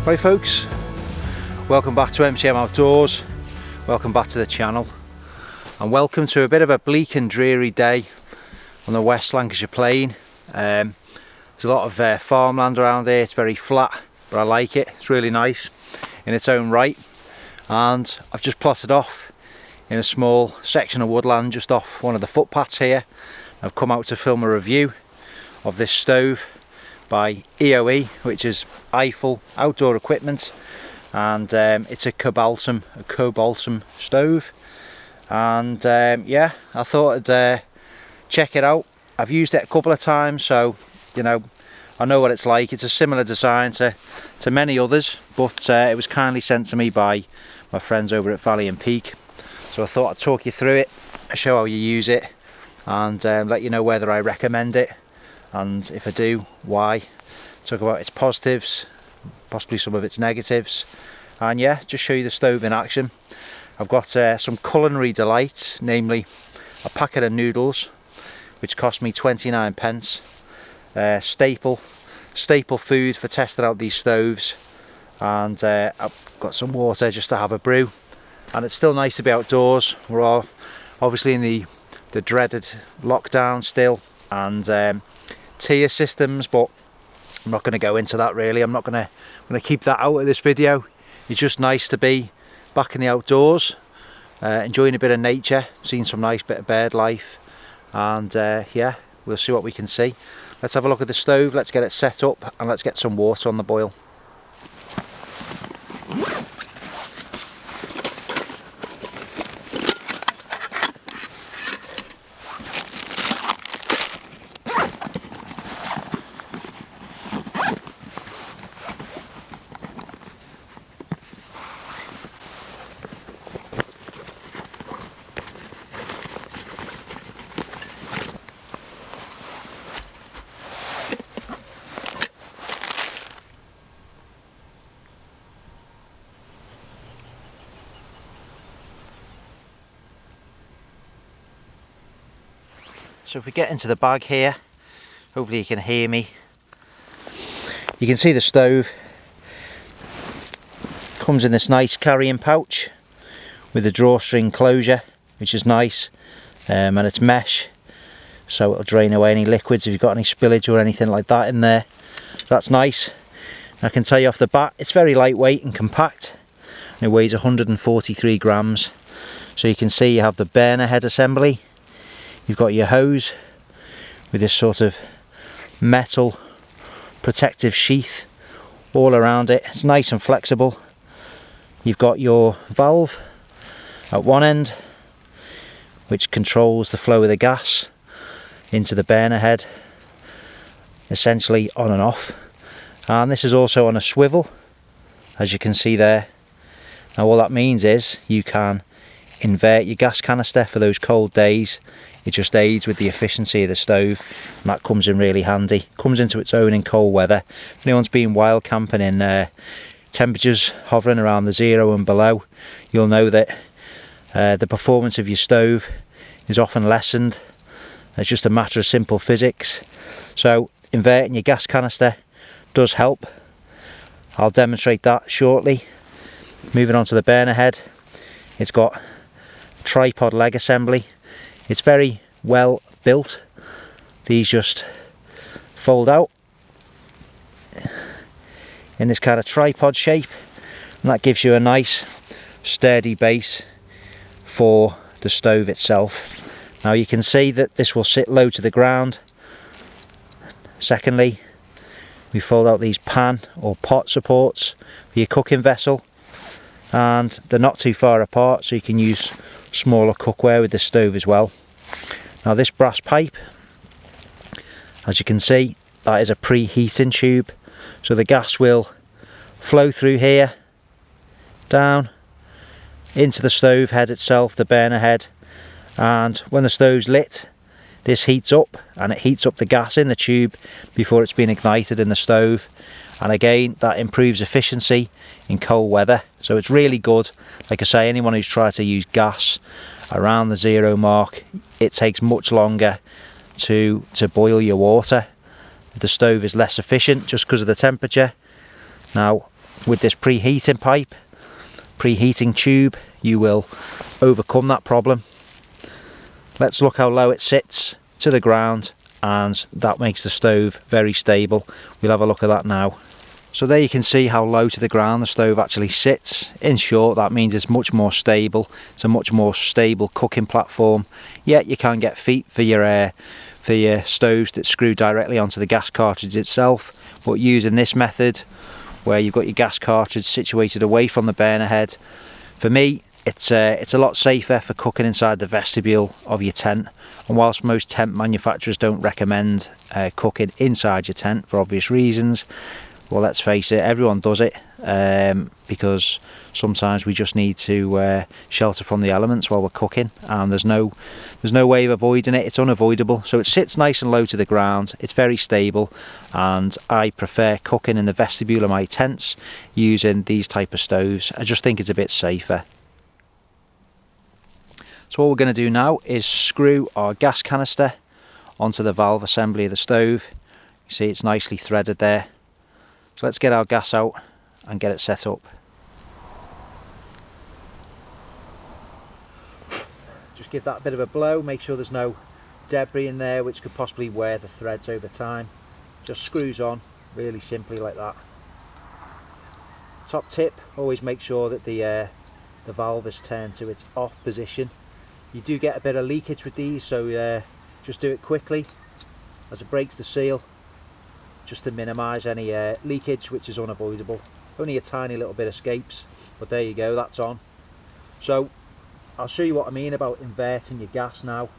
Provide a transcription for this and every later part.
Right folks, welcome back to MCM Outdoors, welcome back to the channel, and welcome to a bit of a bleak and dreary day on the West Lancashire Plain. There's a lot of farmland around here. It's very flat, but I like it. It's really nice in its own right, and I've just plotted off in a small section of woodland just off one of the footpaths here. I've come out to film a review of this stove by EOE, which is Eifel Outdoor Equipment, and it's a Cobaltum stove. And yeah, I thought I'd check it out. I've used it a couple of times, so you know, I know what it's like. It's a similar design to many others, but it was kindly sent to me by my friends over at Valley and Peak. So I thought I'd talk you through it, show how you use it, and let you know whether I recommend it, and if I do, why. Talk about its positives, possibly some of its negatives, and yeah, just show you the stove in action. I've got some culinary delight, namely a packet of noodles, which cost me 29 pence. Staple food for testing out these stoves, and I've got some water just to have a brew. And it's still nice to be outdoors. We're all obviously in the dreaded lockdown still, and tier systems, but I'm not going to go into that really. I'm going to keep that out of this video. It's just nice to be back in the outdoors, enjoying a bit of nature, seeing some nice bit of bird life, and yeah, we'll see what we can see. Let's have a look at the stove, let's get it set up, and let's get some water on the boil. So if we get into the bag here, hopefully you can hear me. You can see the stove comes in this nice carrying pouch with a drawstring closure, which is nice, and it's mesh, so it'll drain away any liquids if you've got any spillage or anything like that in there. That's nice. I can tell you off the bat, it's very lightweight and compact, and it weighs 143 grams. So you can see you have the burner head assembly. You've got your hose with this sort of metal protective sheath all around it. It's nice and flexible. You've got your valve at one end, which controls the flow of the gas into the burner head, essentially on and off. And this is also on a swivel, as you can see there. Now what that means is you can invert your gas canister for those cold days. It just aids with the efficiency of the stove, and that comes in really handy. Comes into its own in cold weather. If anyone's been wild camping in temperatures hovering around the 0 and below, you'll know that the performance of your stove is often lessened. It's just a matter of simple physics. So inverting your gas canister does help. I'll demonstrate that shortly. Moving on to the burner head, it's got tripod leg assembly. It's very well built. These just fold out in this kind of tripod shape, and that gives you a nice sturdy base for the stove itself. Now you can see that this will sit low to the ground. Secondly, we fold out these pan or pot supports for your cooking vessel, and they're not too far apart, so you can use smaller cookware with this stove as well. Now this brass pipe, as you can see, that is a preheating tube, so the gas will flow through here, down into the stove head itself, the burner head, and when the stove's lit, this heats up, and it heats up the gas in the tube before it's been ignited in the stove. And again, that improves efficiency in cold weather, so it's really good. Like I say, anyone who's tried to use gas around the 0 mark, it takes much longer to boil your water. The stove is less efficient just because of the temperature. Now with this preheating pipe, preheating tube, you will overcome that problem. Let's look how low it sits to the ground, and that makes the stove very stable. We'll have a look at that now. So there you can see how low to the ground the stove actually sits. In short, that means it's much more stable. It's a much more stable cooking platform. Yet you can get feet for your stoves that screw directly onto the gas cartridge itself. But using this method, where you've got your gas cartridge situated away from the burner head, for me it's a lot safer for cooking inside the vestibule of your tent. And whilst most tent manufacturers don't recommend cooking inside your tent for obvious reasons, well, let's face it, everyone does it because sometimes we just need to shelter from the elements while we're cooking, and there's no way of avoiding it. It's unavoidable. So it sits nice and low to the ground. It's very stable, and I prefer cooking in the vestibule of my tents using these type of stoves. I just think it's a bit safer. So what we're going to do now is screw our gas canister onto the valve assembly of the stove. You see it's nicely threaded there. So let's get our gas out and get it set up. Just give that a bit of a blow, make sure there's no debris in there which could possibly wear the threads over time. Just screws on really simply like that. Top tip, always make sure that the valve is turned to its off position. You do get a bit of leakage with these, so just do it quickly as it breaks the seal, just to minimise any leakage, which is unavoidable. Only a tiny little bit escapes, but there you go, that's on. So I'll show you what I mean about inverting your gas now.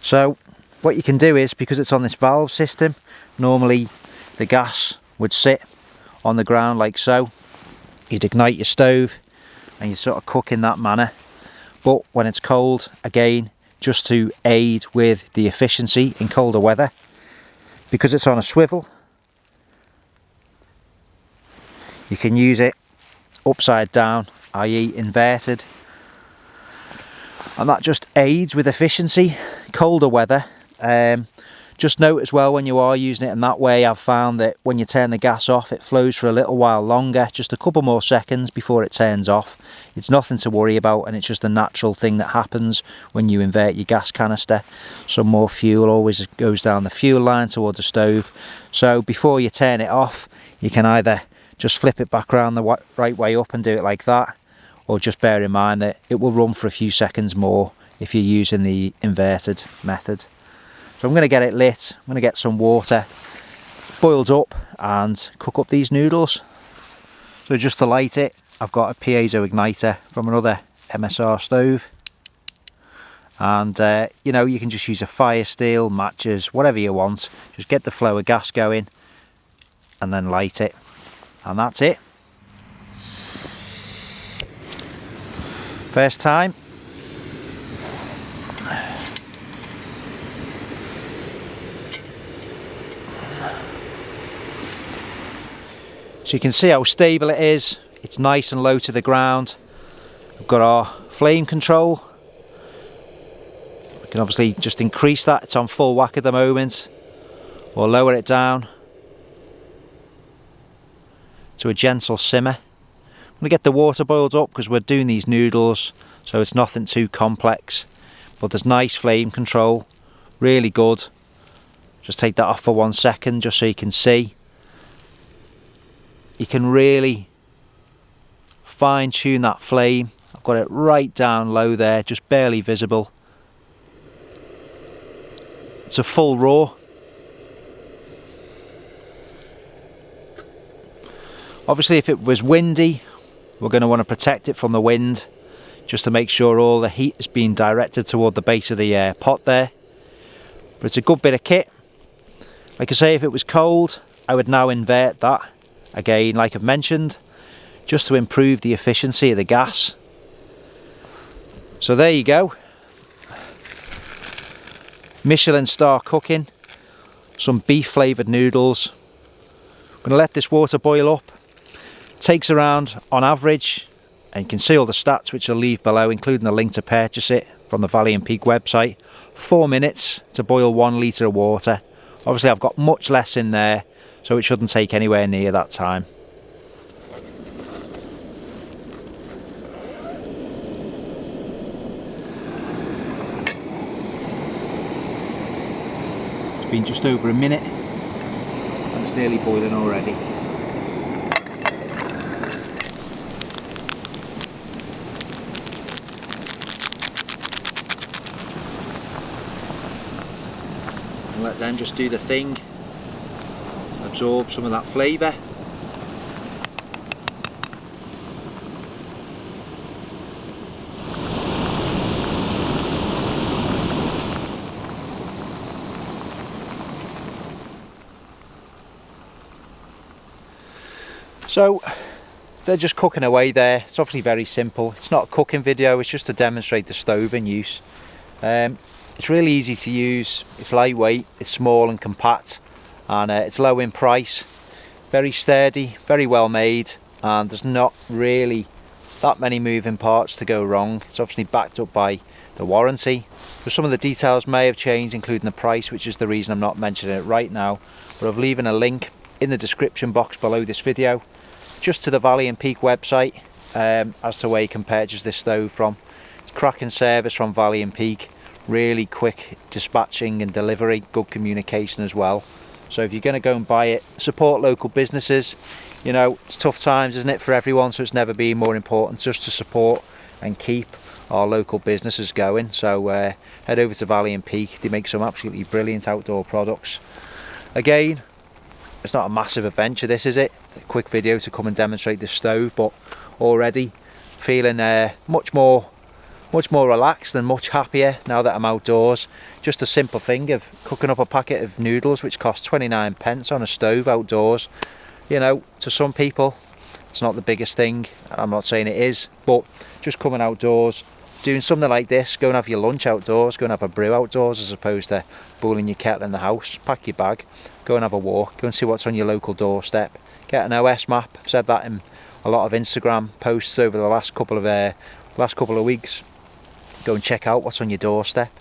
So what you can do is, because it's on this valve system, normally the gas would sit on the ground like so. You'd ignite your stove and you sort of cook in that manner. But when it's cold, again, just to aid with the efficiency in colder weather, because it's on a swivel, you can use it upside down, i.e. inverted, and that just aids with efficiency, colder weather. Just note as well, when you are using it in that way, I've found that when you turn the gas off, it flows for a little while longer, just a couple more seconds before it turns off. It's nothing to worry about, and it's just a natural thing that happens when you invert your gas canister. Some more fuel always goes down the fuel line toward the stove. So before you turn it off, you can either just flip it back around the right way up and do it like that, or just bear in mind that it will run for a few seconds more if you're using the inverted method. So I'm going to get it lit, I'm going to get some water boiled up and cook up these noodles. So just to light it, I've got a piezo igniter from another MSR stove. And you know, you can just use a fire steel, matches, whatever you want. Just get the flow of gas going and then light it. And that's it. First time. So you can see how stable it is. It's nice and low to the ground. We've got our flame control. We can obviously just increase that. It's on full whack at the moment, or lower it down to a gentle simmer. I'm going to get the water boiled up because we're doing these noodles, so it's nothing too complex. But there's nice flame control, really good. Just take that off for 1 second just so you can see. You can really fine tune that flame. I've got it right down low there, just barely visible. It's a full raw. Obviously if it was windy, we're going to want to protect it from the wind, just to make sure all the heat is being directed toward the base of the pot there. But it's a good bit of kit. Like I say, if it was cold, I would now invert that. Again, like I've mentioned, just to improve the efficiency of the gas. So there you go. Michelin star cooking. Some beef flavoured noodles. I'm going to let this water boil up. Takes around, on average, and you can see all the stats which I'll leave below, including the link to purchase it from the Valley and Peak website. 4 minutes to boil 1 litre of water. Obviously I've got much less in there, so it shouldn't take anywhere near that time. It's been just over a minute and it's nearly boiling already. And let them just do the thing, absorb some of that flavour. So they're just cooking away there. It's obviously very simple. It's not a cooking video, it's just to demonstrate the stove in use. It's really easy to use, it's lightweight, it's small and compact, and it's low in price. Very sturdy, very well made, and there's not really that many moving parts to go wrong. It's obviously backed up by the warranty. But some of the details may have changed, including the price, which is the reason I'm not mentioning it right now. But I've leaving a link in the description box below this video just to the Valley & Peak website as to where you can purchase this stove from. It's cracking service from Valley & Peak, really quick dispatching and delivery, good communication as well. So if you're going to go and buy it, support local businesses. You know, it's tough times, isn't it, for everyone, so it's never been more important just to support and keep our local businesses going. So head over to Valley & Peak, they make some absolutely brilliant outdoor products. Again, it's not a massive adventure, this, is it? A quick video to come and demonstrate this stove, but already feeling much more relaxed and much happier now that I'm outdoors. Just a simple thing of cooking up a packet of noodles, which costs 29p on a stove outdoors. You know, to some people it's not the biggest thing, I'm not saying it is, but just coming outdoors, doing something like this, go and have your lunch outdoors, go and have a brew outdoors as opposed to boiling your kettle in the house. Pack your bag, go and have a walk, go and see what's on your local doorstep, get an OS map. I've said that in a lot of Instagram posts over the last couple of weeks. Go and check out what's on your doorstep.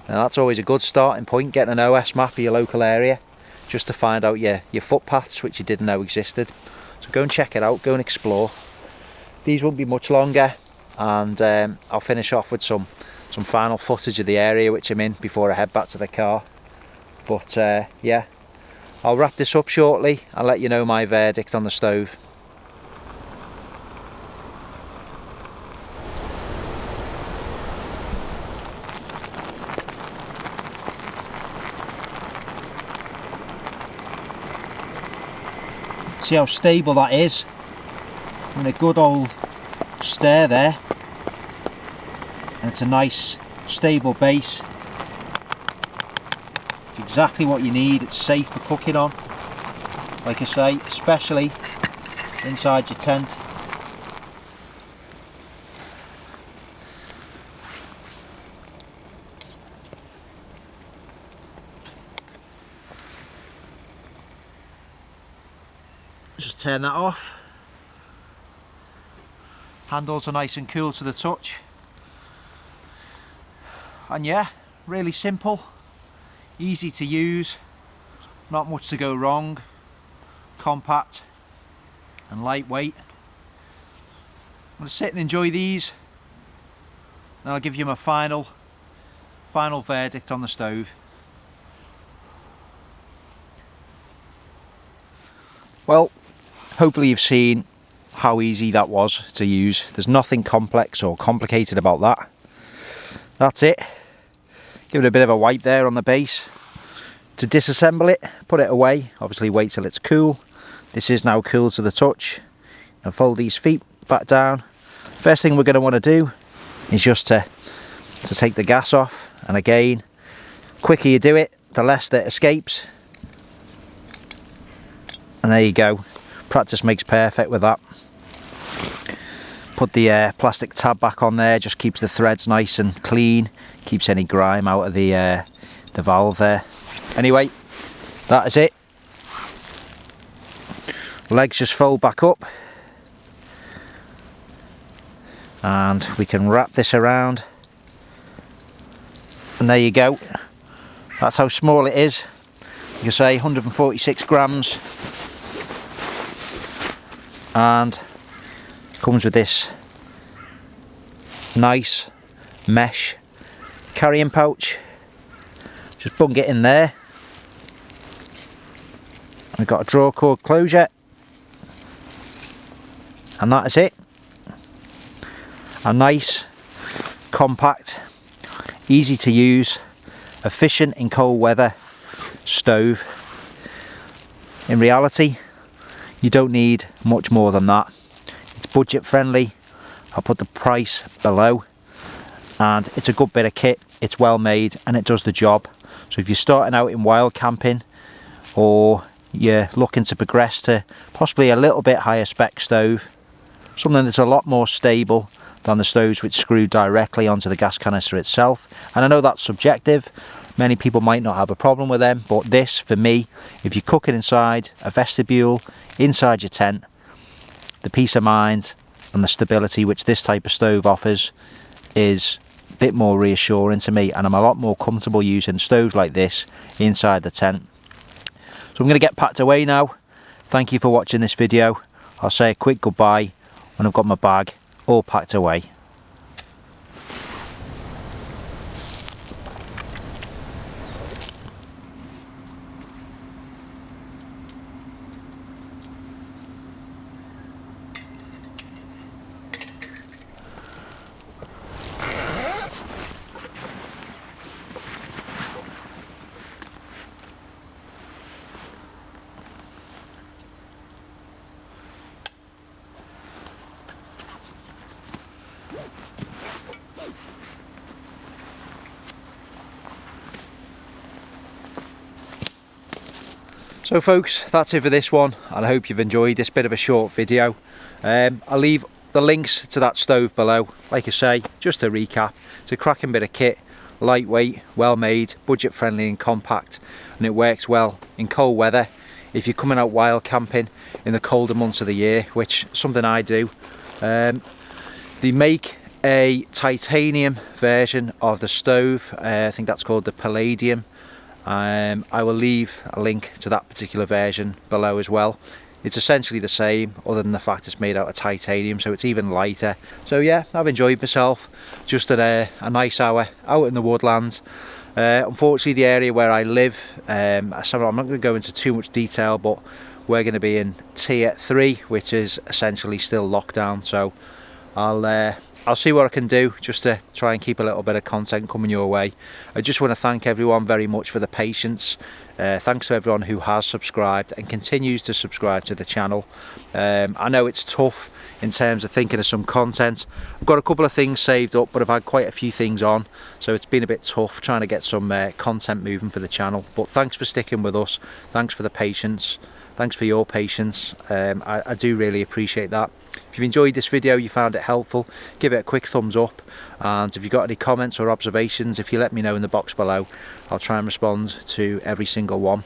Now that's always a good starting point, getting an OS map of your local area, just to find out your footpaths which you didn't know existed. So go and check it out, go and explore. These won't be much longer, and I'll finish off with some final footage of the area which I'm in before I head back to the car. But yeah, I'll wrap this up shortly and let you know my verdict on the stove. See how stable that is, and a good old stir there, and it's a nice stable base. It's exactly what you need. It's safe for cooking on, like I say, especially inside your tent. Just turn that off. Handles are nice and cool to the touch. And yeah, really simple, easy to use, not much to go wrong, compact and lightweight. I'm going to sit and enjoy these, and I'll give you my final verdict on the stove. Well, hopefully you've seen how easy that was to use. There's nothing complex or complicated about that. That's it. Give it a bit of a wipe there on the base. To disassemble it, put it away, obviously wait till it's cool. This is now cool to the touch. And fold these feet back down. First thing we're going to want to do is just to take the gas off, and again, quicker you do it, the less that escapes. And there you go, practice makes perfect with that. Put the plastic tab back on there, just keeps the threads nice and clean, keeps any grime out of the valve there. Anyway, that is it. Legs just fold back up, and we can wrap this around, and there you go. That's how small it is. you say 146 grams, and comes with this nice mesh carrying pouch. Just bung it in there. We've got a draw cord closure, and that is it. A nice, compact, easy to use, efficient in cold weather stove. In reality, you don't need much more than that. It's budget friendly. I'll put the price below, and it's a good bit of kit. It's well made and it does the job. So if you're starting out in wild camping, or you're looking to progress to possibly a little bit higher spec stove, something that's a lot more stable than the stoves which screw directly onto the gas canister itself. And I know that's subjective, many people might not have a problem with them, but this, for me, if you're cooking inside a vestibule, inside your tent, the peace of mind and the stability which this type of stove offers is a bit more reassuring to me, and I'm a lot more comfortable using stoves like this inside the tent. So I'm going to get packed away now. Thank you for watching this video. I'll say a quick goodbye when I've got my bag all packed away. So folks, that's it for this one, and I hope you've enjoyed this bit of a short video. I'll leave the links to that stove below. Like I say, just to recap, it's a cracking bit of kit, lightweight, well made, budget friendly and compact, and it works well in cold weather if you're coming out wild camping in the colder months of the year, which is something I do. They make a titanium version of the stove, I think that's called the Palladium. I will leave a link to that particular version below as well. It's essentially the same, other than the fact it's made out of titanium, so it's even lighter. So yeah, I've enjoyed myself. Just a nice hour out in the woodlands. Unfortunately, the area where I live, I'm not going to go into too much detail, but we're going to be in tier 3, which is essentially still lockdown. So I'll see what I can do just to try and keep a little bit of content coming your way. I just want to thank everyone very much for the patience. Thanks to everyone who has subscribed and continues to subscribe to the channel. I know it's tough in terms of thinking of some content. I've got a couple of things saved up, but I've had quite a few things on, so it's been a bit tough trying to get some content moving for the channel. But thanks for sticking with us. Thanks for the patience. Thanks for your patience. I do really appreciate that. If you've enjoyed this video, you found it helpful, give it a quick thumbs up, and if you've got any comments or observations, if you let me know in the box below, I'll try and respond to every single one.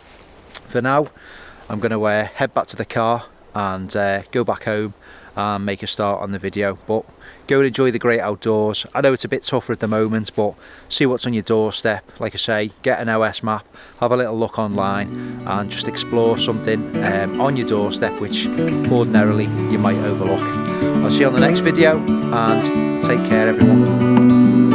For now, I'm going to head back to the car and go back home and make a start on the video. But go and enjoy the great outdoors. I know it's a bit tougher at the moment, but see what's on your doorstep. Like I say, get an OS map, have a little look online, and just explore something on your doorstep which ordinarily you might overlook. I'll see you on the next video, and take care everyone.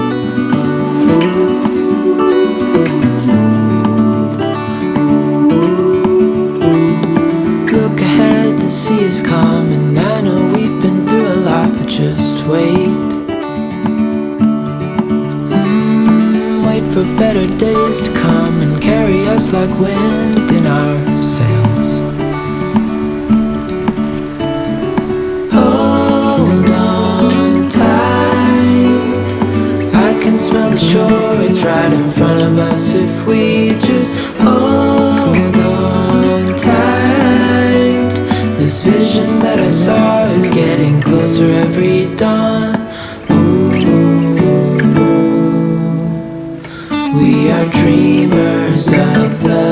Look ahead, the sea is calm, and I know we've been through a lot, but just wait. Wait for better days to come and carry us like wind in our sails. Hold on tight, I can smell the shore, it's right in front of us if we just hold on tight. This vision that I saw is getting closer every dawn. Ooh, we are dreamers of the